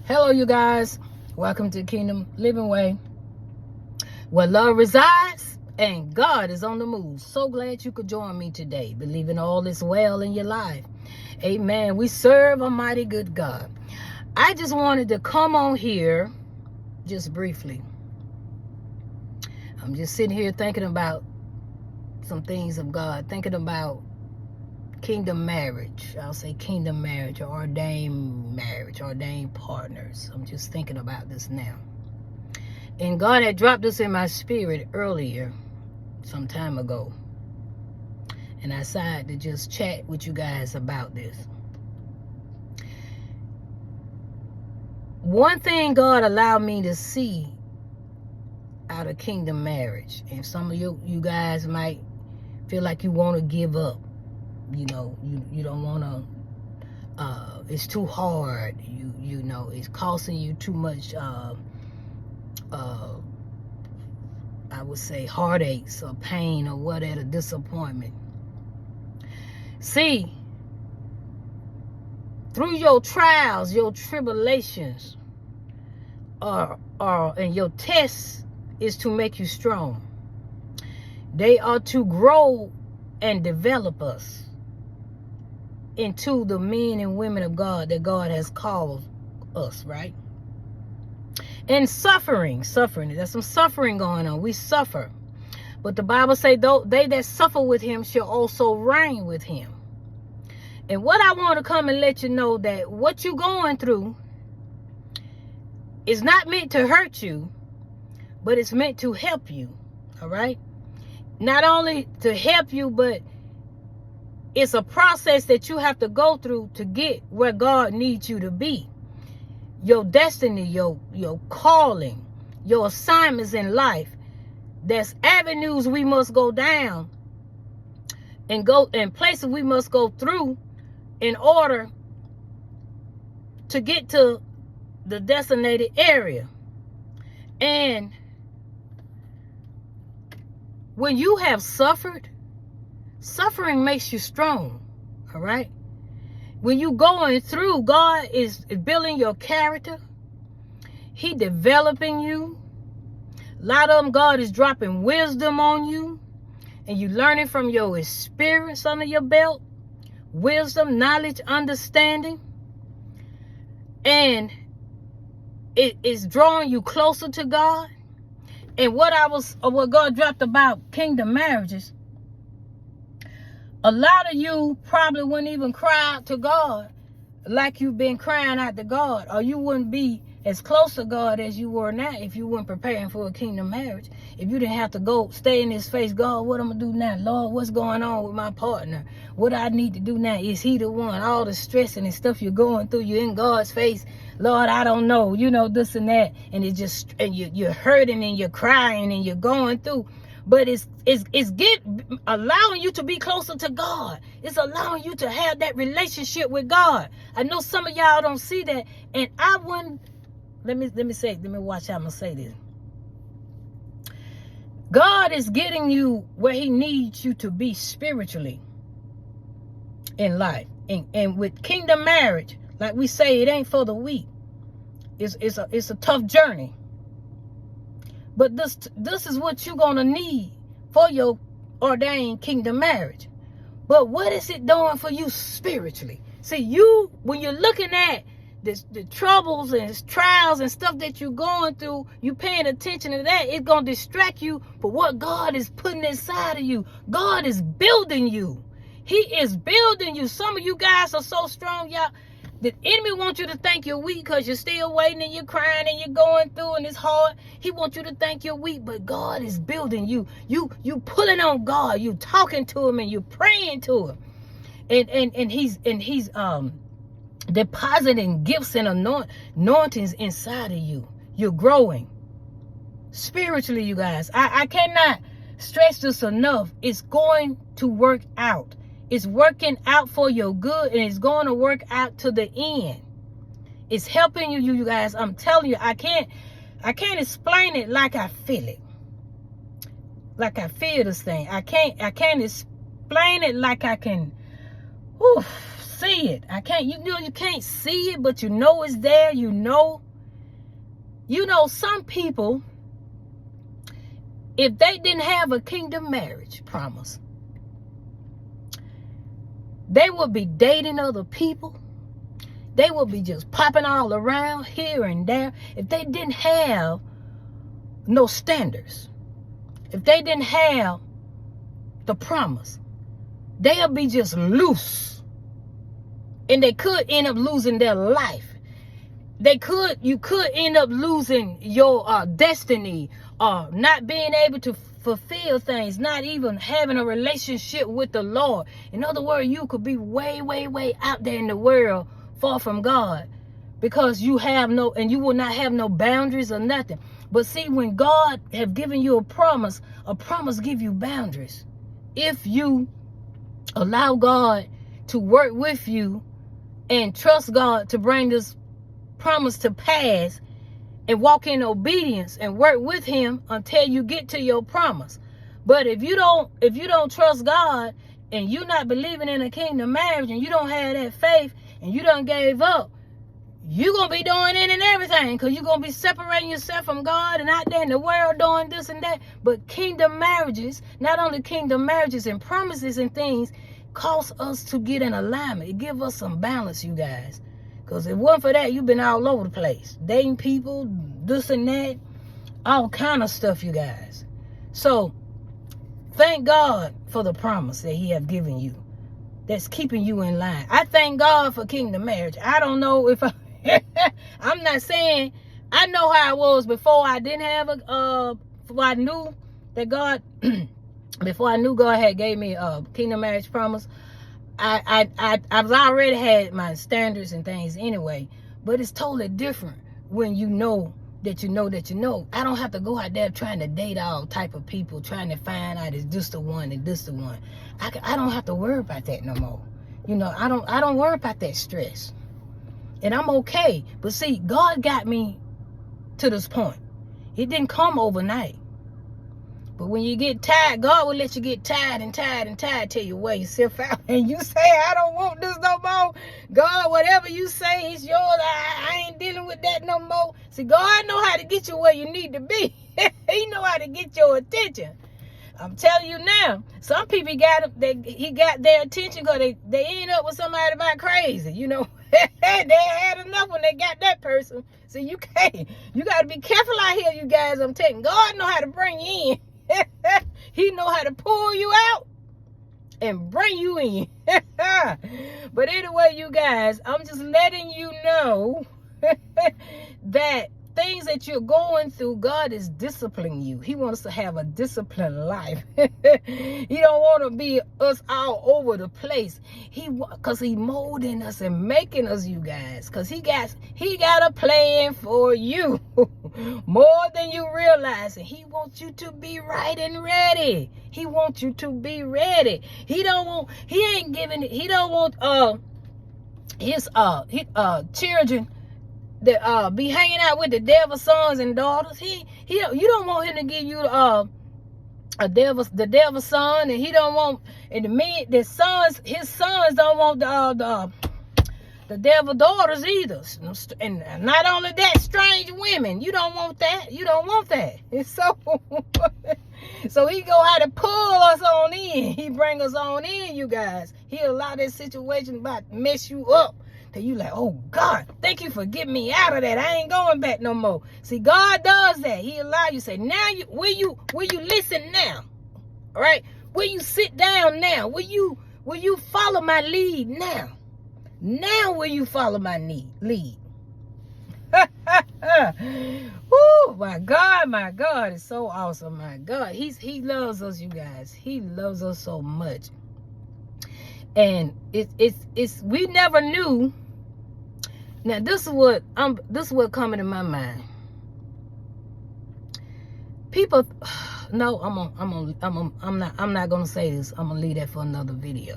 Hello, you guys. Welcome to Kingdom Living Way, where love resides and God is on the move. So glad you could join me today, believing all is well in your life. Amen. We serve a mighty good God. I just wanted to come on here just briefly. I'm just sitting here thinking about some things of God, thinking about kingdom marriage. I'll say kingdom marriage or ordained marriage, ordained partners. I'm just thinking about this now. And God had dropped this in my spirit earlier, some time ago. And I decided to just chat with you guys about this. One thing God allowed me to see out of kingdom marriage, and some of you guys might feel like you want to give up. You know, you don't want to, it's too hard. You know, it's costing you too much, I would say heartaches or pain or whatever, disappointment. See, through your trials, your tribulations, and your tests is to make you strong. They are to grow and develop us into the men and women of God that God has called us, right? And suffering, there's some suffering going on. We suffer. But the Bible says, they that suffer with him shall also reign with him. And what I want to come and let you know, that what you're going through is not meant to hurt you, but it's meant to help you, all right? Not only to help you, but it's a process that you have to go through to get where God needs you to be. Your destiny, your calling, your assignments in life. There's avenues we must go down and places we must go through in order to get to the designated area. And when you have suffered, suffering makes you strong, all right? When you going through, God is building your character. He developing you. A lot of them, God is dropping wisdom on you. And you learning from your experience under your belt. Wisdom, knowledge, understanding. And it is drawing you closer to God. And what God dropped about kingdom marriages, a lot of you probably wouldn't even cry out to God like you've been crying out to God, or you wouldn't be as close to God as you were now if you weren't preparing for a kingdom marriage. If you didn't have to go stay in his face, God, what I'm going to do now? Lord, what's going on with my partner? What I need to do now? Is he the one? All the stressing and stuff you're going through, you're in God's face. Lord, I don't know, this and that. And you're hurting and you're crying and you're going through. But it's allowing you to be closer to God. It's allowing you to have that relationship with God. I know some of y'all don't see that, and I wouldn't. Let me watch how I'm gonna say this. God is getting you where he needs you to be spiritually in life, and with kingdom marriage, like we say, it ain't for the weak. It's a tough journey. But this is what you're going to need for your ordained kingdom marriage. But what is it doing for you spiritually? See, when you're looking at the troubles and trials and stuff that you're going through, you paying attention to that, it's going to distract you for what God is putting inside of you. God is building you. He is building you. Some of you guys are so strong, y'all. The enemy wants you to think you're weak because you're still waiting and you're crying and you're going through and it's hard. He wants you to think you're weak, but God is building you. You pulling on God. You talking to him and you praying to him. And he's depositing gifts and anointings inside of you. You're growing spiritually, you guys. I cannot stress this enough. It's going to work out. It's working out for your good, and it's going to work out to the end. It's helping you guys. I'm telling you, I can't explain it like I feel it. Like I feel this thing. I can't explain it like I can see it. I can't, you know, you can't see it, but you know it's there. You know, some people, if they didn't have a kingdom marriage promise, they would be dating other people. They would be just popping all around here and there. If they didn't have no standards, if they didn't have the promise, they'll be just loose. And they could end up losing their life. You could end up losing your destiny, or not being able to fulfill things, not even having a relationship with the Lord. In other words, you could be way, way, way out there in the world, far from God, because you will not have no boundaries or nothing. But see, when God have given you a promise give you boundaries. If you allow God to work with you and trust God to bring this promise to pass, and walk in obedience and work with him until you get to your promise. But if you don't trust God, and you're not believing in a kingdom marriage, and you don't have that faith, and you done gave up, you're going to be doing it and everything, because you're going to be separating yourself from God and out there in the world doing this and that. But kingdom marriages, not only kingdom marriages and promises and things, cause us to get in alignment. It give us some balance, you guys. Because if it wasn't for that, you've been all over the place. Dating people, this and that, all kind of stuff, you guys. So, thank God for the promise that he have given you, that's keeping you in line. I thank God for kingdom marriage. I don't know if I'm not saying, I know how I was before I didn't have before I knew that God, before I knew God had gave me a kingdom marriage promise. I've already had my standards and things anyway, but it's totally different when you know that you know that you know. I don't have to go out there trying to date all type of people, trying to find out is this the one and this the one. I don't have to worry about that no more. You know, I don't worry about that stress, and I'm okay. But see, God got me to this point. It didn't come overnight. But when you get tired, God will let you get tired and tired and tired till you wear yourself out. And you say, I don't want this no more. God, whatever you say is yours. I ain't dealing with that no more. See, God know how to get you where you need to be. He know how to get your attention. I'm telling you now, some people he got their attention because they end up with somebody about crazy. You know, they had enough when they got that person. So you got to be careful out here, you guys. I'm telling you, God know how to bring you in. He know how to pull you out and bring you in. But anyway, you guys, I'm just letting you know that things that you're going through, God is disciplining you. He wants us to have a disciplined life. He don't want to be us all over the place. Because he molding us and making us, you guys. Because he got a plan for you. More than you realize. And he wants you to be right and ready. He wants you to be ready. He don't want his children that be hanging out with the devil's sons and daughters. You don't want him to give you the devil's son, and he don't want, and his sons don't want the devil daughters either. And not only that, strange women. You don't want that. You don't want that. And so he go how to pull us on in. He bring us on in, you guys. He'll allow that situation about to mess you up. Till you like, oh God, thank you for getting me out of that. I ain't going back no more. See, God does that. He allow you, say, now will you listen now? All right? Will you sit down now? Will you follow my lead now? Now will you follow my lead? Oh my God, it's so awesome. My God, he loves us, you guys. He loves us so much. And it's we never knew. Now this is what coming to my mind. People, no, I'm not gonna say this. I'm gonna leave that for another video.